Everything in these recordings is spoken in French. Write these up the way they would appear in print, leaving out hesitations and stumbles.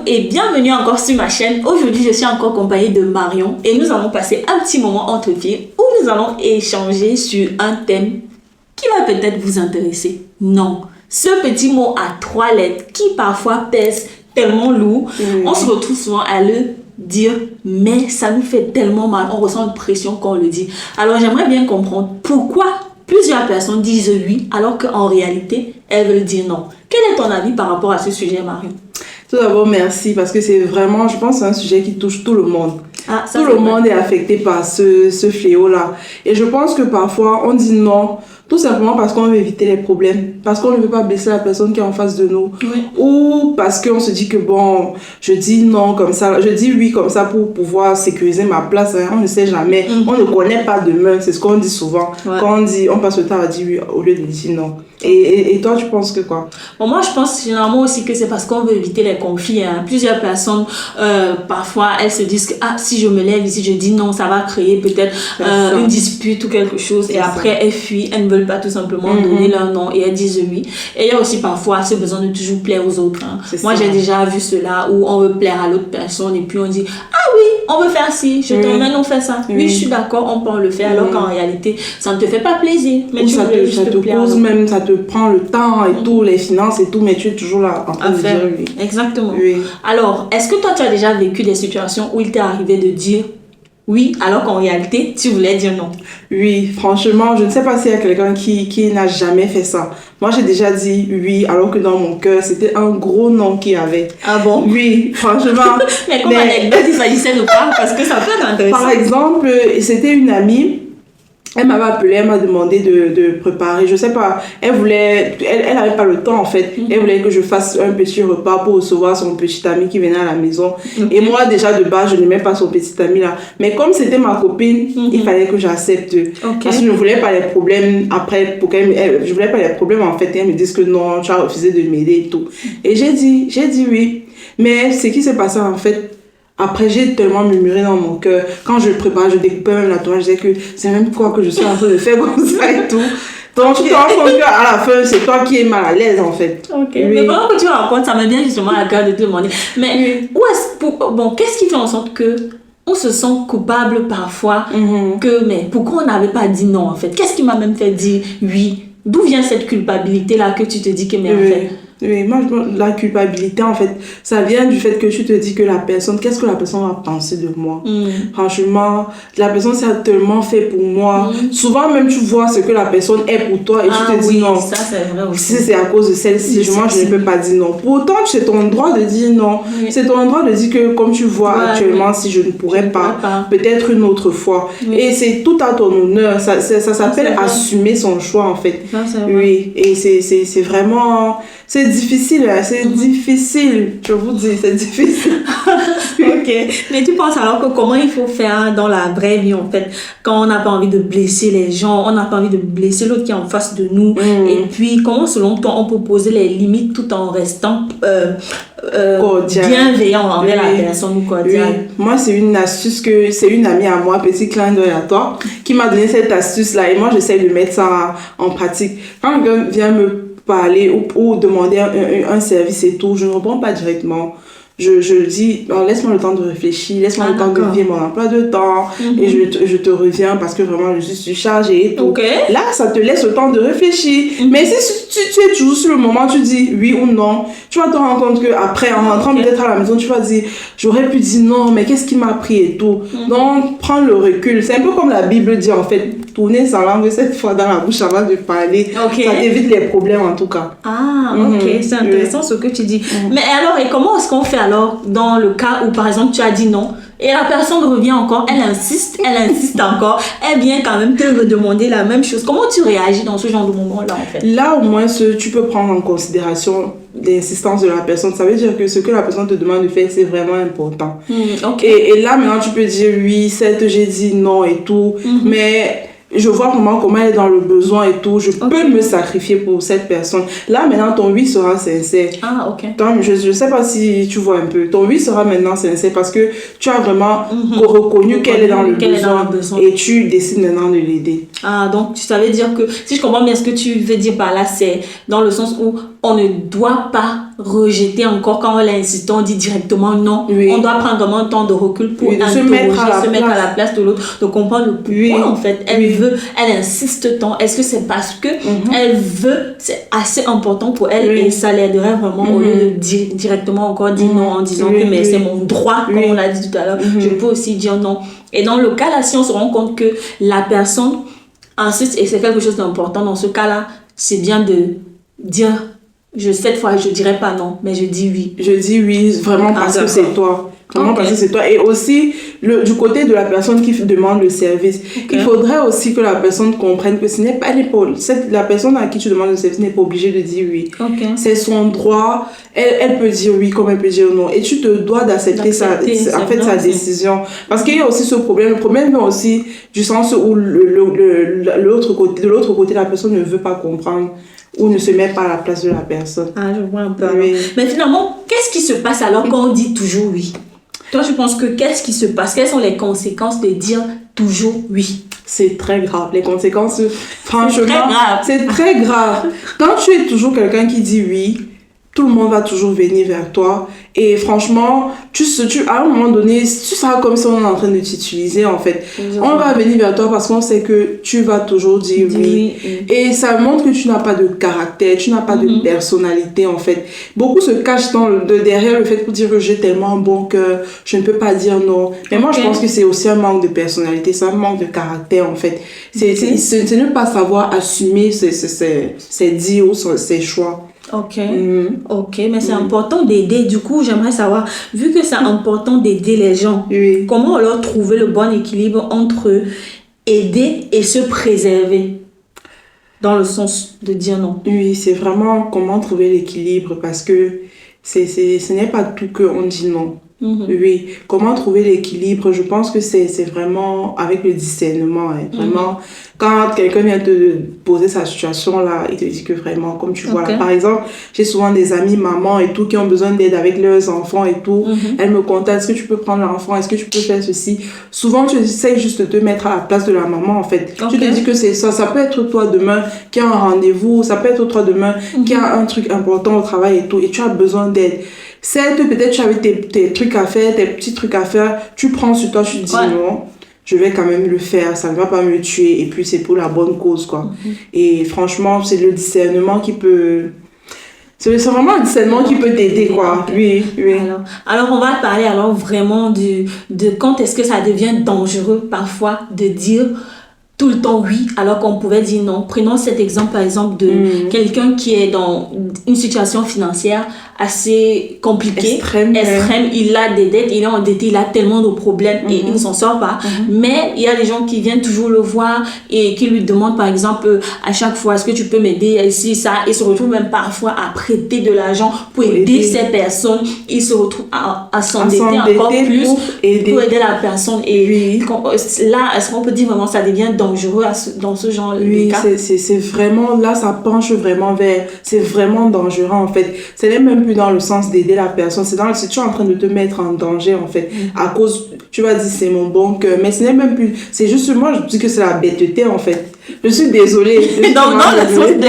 et bienvenue encore sur ma chaîne. Aujourd'hui, je suis encore accompagnée de Marion et nous allons passer un petit moment entre filles où nous allons échanger sur un thème qui va peut-être vous intéresser. Non, ce petit mot à 3 lettres qui parfois pèse tellement lourd, on se retrouve souvent à le dire, mais ça nous fait tellement mal, on ressent une pression quand on le dit. Alors j'aimerais bien comprendre pourquoi plusieurs personnes disent oui alors qu'en réalité, elles veulent dire non. Quel est ton avis par rapport à ce sujet, Marion? Tout d'abord, merci, parce que c'est vraiment, je pense, un sujet qui touche tout le monde. Tout le monde est affecté par ce fléau-là. Et je pense que parfois, on dit non, tout simplement parce qu'on veut éviter les problèmes, parce qu'on ne veut pas blesser la personne qui est en face de nous, ou parce qu'on se dit que bon, je dis non comme ça, je dis oui comme ça pour pouvoir sécuriser ma place, hein. On ne sait jamais, on ne connaît pas demain, c'est ce qu'on dit souvent. Quand on passe le temps à dire oui au lieu de dire non. Et toi, tu penses que quoi? Bon, moi, je pense généralement aussi que c'est parce qu'on veut éviter les conflits. Hein. Plusieurs personnes, parfois, elles se disent que si je me lève ici, je dis non, ça va créer peut-être une dispute ou quelque chose. Et après, elles fuient, elles ne veulent pas tout simplement donner leur nom et elles disent oui. Et il y a aussi parfois ce besoin de toujours plaire aux autres. Hein. Moi, j'ai déjà vu cela où on veut plaire à l'autre personne et puis on dit ah oui, on veut faire ci, je t'emmène, on fait ça. Oui, je suis d'accord, on peut le faire. Alors qu'en réalité, ça ne te fait pas plaisir. Mais tu veux juste te plaire. Ça te prend le temps et tout, les finances et tout, mais tu es toujours là en train de dire oui. Exactement. Oui. Alors, est-ce que toi, tu as déjà vécu des situations où il t'est arrivé de dire oui, alors qu'en réalité, tu voulais dire non? Oui, franchement, je ne sais pas s'il y a quelqu'un qui n'a jamais fait ça. Moi, j'ai déjà dit oui, alors que dans mon cœur, c'était un gros non qu'il y avait. Ah bon? Oui, franchement. Mais comme anecdote, il s'agissait de quoi? Parce que ça peut être intéressant. Par exemple, c'était une amie. Elle m'avait appelé, elle m'a demandé de préparer, je sais pas, elle avait pas le temps en fait, elle voulait que je fasse un petit repas pour recevoir son petit ami qui venait à la maison. Et moi déjà de base, je n'aimais pas son petit ami là, mais comme c'était ma copine, il fallait que j'accepte, parce que je ne voulais pas les problèmes après, je voulais pas les problèmes en fait, et elle me dise que non, tu as refusé de m'aider et tout. Et j'ai dit oui, mais ce qui s'est passé en fait, après, j'ai tellement murmuré dans mon cœur. Quand je préparais, je découpais même la tomate, je disais que c'est même quoi que je suis en train de faire comme ça et tout. Donc, tu te rends compte qu'à la fin, c'est toi qui es mal à l'aise, en fait. Oui. Mais pendant que tu racontes, ça me vient justement à la cœur de te demander. Mais qu'est-ce qui fait en sorte que on se sent coupable parfois mais pourquoi on n'avait pas dit non, en fait? Qu'est-ce qui m'a même fait dire oui? D'où vient cette culpabilité-là que tu te dis que mais en fait... Oui, moi, la culpabilité, en fait, ça vient du fait que tu te dis que qu'est-ce que la personne va penser de moi? Franchement, la personne, ça a tellement fait pour moi. Souvent, même, tu vois ce que la personne est pour toi et tu te dis non. Ça, c'est vrai aussi. Si c'est à cause de celle-ci, moi, je ne peux pas dire non. Pourtant, c'est ton droit de dire non. C'est ton droit de dire que, comme tu vois actuellement, si je ne pourrais pas, peut-être une autre fois. Et c'est tout à ton honneur. Ça s'appelle assumer son choix, en fait. Oui, et c'est vraiment... C'est difficile, je vous dis, c'est difficile. Ok, mais tu penses alors que comment il faut faire dans la vraie vie en fait, quand on n'a pas envie de blesser les gens, on n'a pas envie de blesser l'autre qui est en face de nous, et puis comment selon toi on peut poser les limites tout en restant bienveillant envers la personne ou cordial? Oui. Moi, c'est une astuce c'est une amie à moi, petit clin d'œil à toi, qui m'a donné cette astuce-là et moi j'essaie de mettre ça en pratique. Quand quelqu'un vient me parler ou demander un service et tout, je ne réponds pas directement. Je dis, laisse-moi le temps de réfléchir, laisse-moi le temps de vivre mon emploi de temps et je te reviens parce que vraiment je suis chargée et tout. Là, ça te laisse le temps de réfléchir. Mais si tu es toujours sur le moment, tu dis oui ou non, tu vas te rendre compte qu'après, en rentrant peut-être à la maison, tu vas dire, j'aurais pu dire non, mais qu'est-ce qui m'a pris et tout. Donc, prends le recul. C'est un peu comme la Bible dit en fait, tourner sa langue cette fois dans la bouche avant de parler. Ça t'évite les problèmes en tout cas. Ah, c'est intéressant ce que tu dis. Mais alors, et comment est-ce qu'on fait alors dans le cas où par exemple tu as dit non et la personne revient encore, elle insiste encore, elle vient quand même te redemander la même chose? Comment tu réagis dans ce genre de moment-là en fait? Là au moins tu peux prendre en considération l'insistance de la personne. Ça veut dire que ce que la personne te demande de faire, c'est vraiment important. Et là maintenant tu peux dire oui, certes j'ai dit non et tout, mais je vois vraiment comment elle est dans le besoin et tout. Je peux me sacrifier pour cette personne. Là, maintenant, ton oui sera sincère. Ah, ok. Donc, je ne sais pas si tu vois un peu. Ton oui sera maintenant sincère parce que tu as vraiment reconnu qu'elle est dans le besoin et tu décides maintenant de l'aider. Ah, donc ça veut dire que, si je comprends bien ce que tu veux dire par là, c'est dans le sens où on ne doit pas rejeter encore quand on l'a insisté, on dit directement non. Oui. On doit prendre vraiment un temps de recul pour Oui, de se interroger, mettre à la place de l'autre, de comprendre le pourquoi Oui. en fait. Elle Oui. veut, elle insiste tant. Est-ce que c'est parce que elle veut, c'est assez important pour elle Oui. et ça l'aiderait vraiment au lieu de directement encore dire non en disant que mais c'est mon droit, comme on l'a dit tout à l'heure. Je peux aussi dire non. Et dans le cas là, si on se rend compte que la personne insiste et c'est quelque chose d'important dans ce cas-là, c'est bien de dire cette fois je dirais pas non, mais je dis oui. Je dis oui, vraiment parce que c'est toi. Vraiment parce que c'est toi. Et aussi, du côté de la personne qui demande le service, il faudrait aussi que la personne comprenne que ce n'est pas la personne à qui tu demandes le service n'est pas obligée de dire oui. C'est son droit. Elle peut dire oui comme elle peut dire non. Et tu te dois d'accepter sa décision. Parce qu'il y a aussi ce problème. Le problème vient aussi du sens où de l'autre côté, la personne ne veut pas comprendre ou ne se met pas à la place de la personne. Ah, je vois un peu. Oui. Mais finalement, qu'est-ce qui se passe alors quand on dit toujours oui? Toi, je pense que qu'est-ce qui se passe? Quelles sont les conséquences de dire toujours oui? C'est très grave. Les conséquences, franchement, c'est très grave. Quand tu es toujours quelqu'un qui dit oui, tout le monde va toujours venir vers toi. Et franchement, à un moment donné, tu seras comme si on est en train de t'utiliser, en fait. On va venir vers toi parce qu'on sait que tu vas toujours dire oui. Et ça montre que tu n'as pas de caractère, tu n'as pas de personnalité, en fait. Beaucoup se cachent derrière le fait pour dire que j'ai tellement un bon cœur, je ne peux pas dire non. Mais moi, je pense que c'est aussi un manque de personnalité, c'est un manque de caractère, en fait. C'est ne pas savoir assumer ses dires ou ses choix. Ok, mais c'est important d'aider. Du coup, j'aimerais savoir, vu que c'est important d'aider les gens, comment alors trouver le bon équilibre entre aider et se préserver dans le sens de dire non? Oui, c'est vraiment comment trouver l'équilibre parce que ce n'est pas tout qu'on dit non. Oui, comment trouver l'équilibre? Je pense que c'est vraiment avec le discernement. Vraiment, quand quelqu'un vient te poser sa situation là, il te dit que vraiment, comme tu vois là, par exemple, j'ai souvent des amis mamans et tout qui ont besoin d'aide avec leurs enfants et tout. Elles me contactent, est-ce que tu peux prendre l'enfant? Est-ce que tu peux faire ceci? Souvent, tu essaies juste de te mettre à la place de la maman en fait. Tu te dis que c'est ça. Ça peut être toi demain qui a un rendez-vous, ça peut être toi demain qui a un truc important au travail et tout, et tu as besoin d'aide. Certes, peut-être tu avais tes trucs à faire, tes petits trucs à faire, tu prends sur toi, tu te dis non, je vais quand même le faire, ça ne va pas me tuer, et puis c'est pour la bonne cause, quoi. Et franchement, c'est le discernement qui peut... C'est vraiment le discernement qui peut t'aider, quoi. Oui. Alors, on va parler alors vraiment de quand est-ce que ça devient dangereux, parfois, de dire tout le temps oui, alors qu'on pouvait dire non. Prenons cet exemple, par exemple, de quelqu'un qui est dans une situation financière assez compliquée, extrême. Il a des dettes, il est endetté, il a tellement de problèmes et il ne s'en sort pas. Mais il y a des gens qui viennent toujours le voir et qui lui demandent, par exemple, à chaque fois, est-ce que tu peux m'aider ici, ça, et se retrouve même parfois à prêter de l'argent pour aider ces personnes. Il se retrouve à s'endetter encore plus pour aider la personne. Et là, est-ce qu'on peut dire vraiment ça devient dangereux dans ce genre de cas? C'est vraiment, là, ça penche vraiment vers, c'est vraiment dangereux en fait. Ce n'est même plus dans le sens d'aider la personne, c'est tu es en train de te mettre en danger en fait. À cause, tu vas dire c'est mon bon cœur, mais ce n'est même plus, c'est juste, moi je dis que c'est la bêteté en fait. Je suis désolée. Non, le sens de...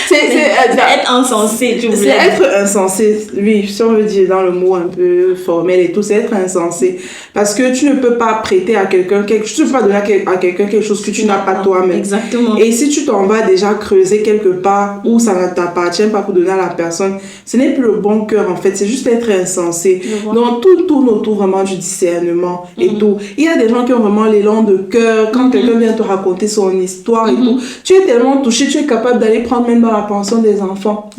c'est être insensé, tu voulais. C'est être insensé, oui, si on veut dire dans le mot un peu formel et tout, c'est être insensé. Parce que tu ne peux pas prêter à quelqu'un, tu ne peux pas donner à quelqu'un quelque chose que tu n'as pas toi-même. Exactement. Et si tu t'en vas déjà creuser quelque part où ça ne t'appartient pas pour donner à la personne, ce n'est plus le bon cœur en fait, c'est juste être insensé. Donc tout tourne autour vraiment du discernement et tout. Il y a des gens qui ont vraiment l'élan de cœur, quand quelqu'un vient te raconter son histoire et tout, tu es tellement touché, tu es capable d'aller prendre même dans la pension des enfants.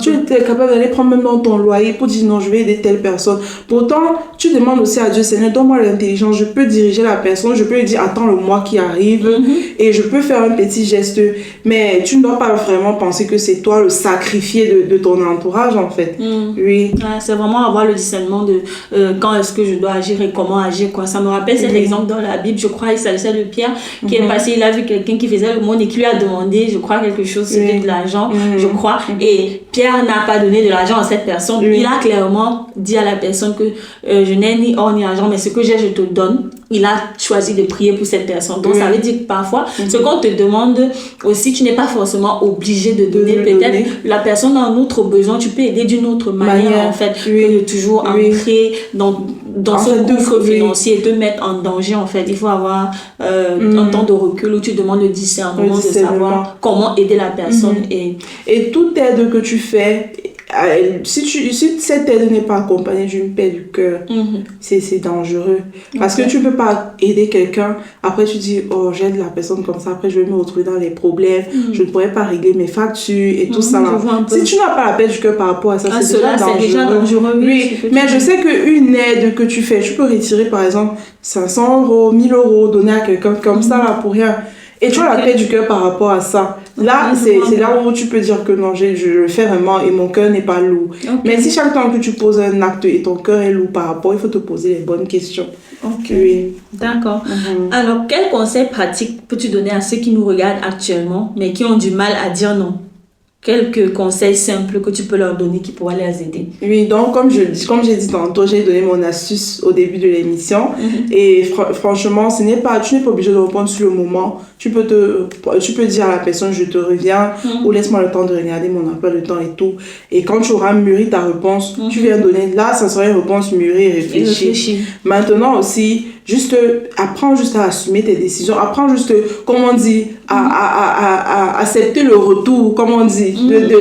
Tu es capable d'aller prendre même dans ton loyer pour dire non, je vais aider telle personne. Pourtant, tu demandes aussi à Dieu, Seigneur, donne-moi l'intelligence, je peux diriger la personne, je peux lui dire, attends le mois qui arrive et je peux faire un petit geste. Mais tu ne dois pas vraiment penser que c'est toi le sacrifié de ton entourage en fait. Oui. C'est vraiment avoir le discernement de quand est-ce que je dois agir et comment agir, quoi. Ça me rappelle cet exemple dans la Bible, je crois, il s'agissait de Pierre qui est passé, il a vu quelqu'un qui faisait le monde et qui lui a demandé, je crois, quelque chose, c'était de l'argent, je crois, et Pierre n'a pas donné de l'argent à cette personne. Il a clairement dit à la personne que je n'ai ni or ni argent, mais ce que j'ai, je te donne. il a choisi de prier pour cette personne. Donc, ça veut dire que parfois, ce qu'on te demande aussi, tu n'es pas forcément obligé de donner. Peut-être la personne a un autre besoin, tu peux aider d'une autre manière, en fait, que de toujours entrer dans ce gouffre financier et te mettre en danger, en fait. Il faut avoir un temps de recul où tu demandes le discernement de savoir comment aider la personne. Et toute aide que tu fais, si cette aide n'est pas accompagnée d'une paix du cœur, c'est dangereux. Parce que tu ne peux pas aider quelqu'un, après tu dis, oh, j'aide la personne comme ça, après je vais me retrouver dans les problèmes, je ne pourrais pas régler mes factures et tout ça. Si tu n'as pas la paix du cœur par rapport à ça, c'est déjà dangereux. Oui, mais je sais qu'une aide que tu fais, tu peux retirer par exemple 500 euros, 1000 euros, donner à quelqu'un comme ça là pour rien. Et tu as la paix du cœur par rapport à ça. Là, c'est là où tu peux dire que non, je le fais vraiment et mon cœur n'est pas lourd. Mais si chaque temps que tu poses un acte et ton cœur est lourd par rapport, il faut te poser les bonnes questions. Oui. D'accord. Alors, quel conseil pratique peux-tu donner à ceux qui nous regardent actuellement, mais qui ont du mal à dire non? Quelques conseils simples que tu peux leur donner qui pourraient les aider. Oui, donc comme j'ai dit tantôt, j'ai donné mon astuce au début de l'émission. Et franchement, tu n'es pas obligé de répondre sur le moment. Tu peux dire à la personne, je te reviens, ou laisse-moi le temps de regarder mon emploi de temps et tout. Et quand tu auras mûri ta réponse, tu viens donner. Là, ça sera une réponse mûrie et réfléchie. Maintenant aussi, apprends juste à assumer tes décisions. Apprends juste, comme on dit, à accepter le retour, comme on dit,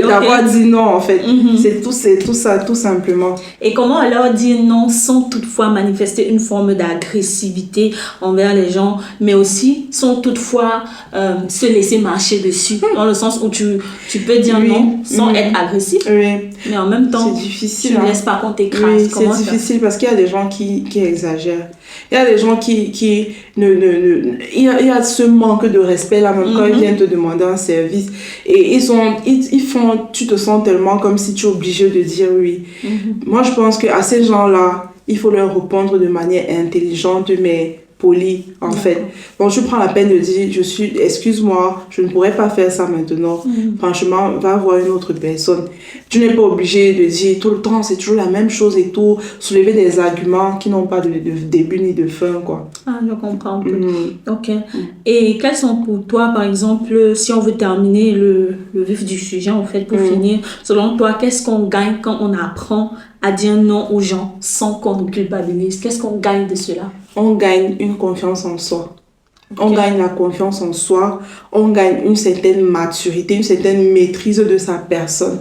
d'avoir dit non, en fait. C'est tout ça, tout simplement. Et comment alors dire non sans toutefois manifester une forme d'agressivité envers les gens, mais aussi sans toutefois se laisser marcher dessus, dans le sens où tu peux dire non sans être agressif, mais en même temps, c'est difficile, tu ne laisses pas qu'on t'écrase. Oui, c'est difficile parce qu'il y a des gens qui exagèrent. Il y a des gens qui il y a ce manque de respect là même quand ils viennent te demander un service et ils font, tu te sens tellement comme si tu es obligé de dire oui. Moi je pense qu'à ces gens là il faut leur répondre de manière intelligente mais poli en fait. Donc tu prends la peine de dire excuse-moi, je ne pourrais pas faire ça maintenant. Franchement, va voir une autre personne. Tu n'es pas obligé de dire tout le temps c'est toujours la même chose et tout, soulever des arguments qui n'ont pas de début ni de fin quoi. Ah, je comprends un peu. OK. Et quels sont pour toi par exemple, si on veut terminer le vif du sujet en fait pour finir, selon toi, qu'est-ce qu'on gagne quand on apprend à dire non aux gens sans qu'on nous culpabilise? Qu'est-ce qu'on gagne de cela? On gagne une confiance en soi. On gagne la confiance en soi, on gagne une certaine maturité, une certaine maîtrise de sa personne.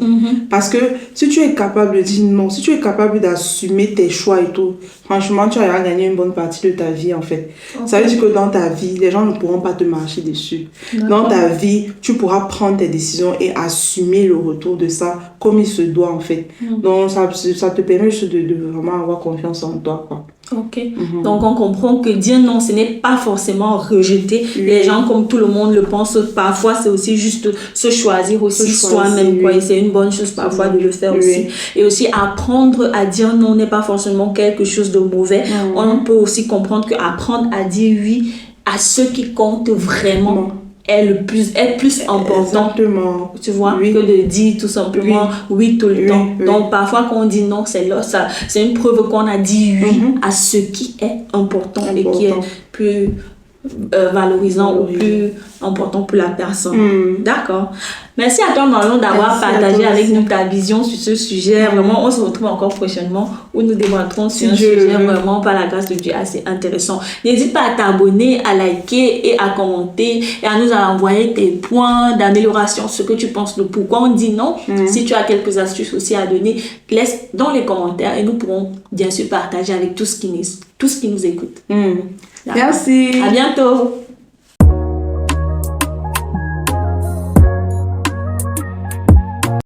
Parce que si tu es capable de dire non, si tu es capable d'assumer tes choix et tout, franchement, tu vas gagner une bonne partie de ta vie en fait. Ça veut dire que dans ta vie, les gens ne pourront pas te marcher dessus. Dans ta vie, tu pourras prendre tes décisions et assumer le retour de ça comme il se doit en fait. Donc ça te permet juste de vraiment avoir confiance en toi quoi. Ok. Donc on comprend que dire non, ce n'est pas forcément rejeter les gens comme tout le monde le pense. Parfois c'est aussi juste se choisir aussi soi-même quoi. Et c'est une bonne chose parfois de le faire aussi. Et aussi apprendre à dire non n'est pas forcément quelque chose de mauvais. On peut aussi comprendre qu'apprendre à dire oui à ce qui compte vraiment est plus important. Exactement. Tu vois, que de dire tout simplement oui tout le temps. Donc parfois quand on dit non, c'est une preuve qu'on a dit oui à ce qui est important et qui est plus valorisant ou plus important pour la personne. D'accord. Merci à toi Marlon d'avoir partagé avec nous ta vision sur ce sujet. Vraiment, on se retrouve encore prochainement où nous débattrons sur un sujet vraiment par la grâce de Dieu assez intéressant. N'hésite pas à t'abonner, à liker et à commenter et à nous envoyer tes points d'amélioration, ce que tu penses de pourquoi on dit non. Si tu as quelques astuces aussi à donner, laisse dans les commentaires et nous pourrons bien sûr partager avec tous qui nous écoutent. Merci. À bientôt.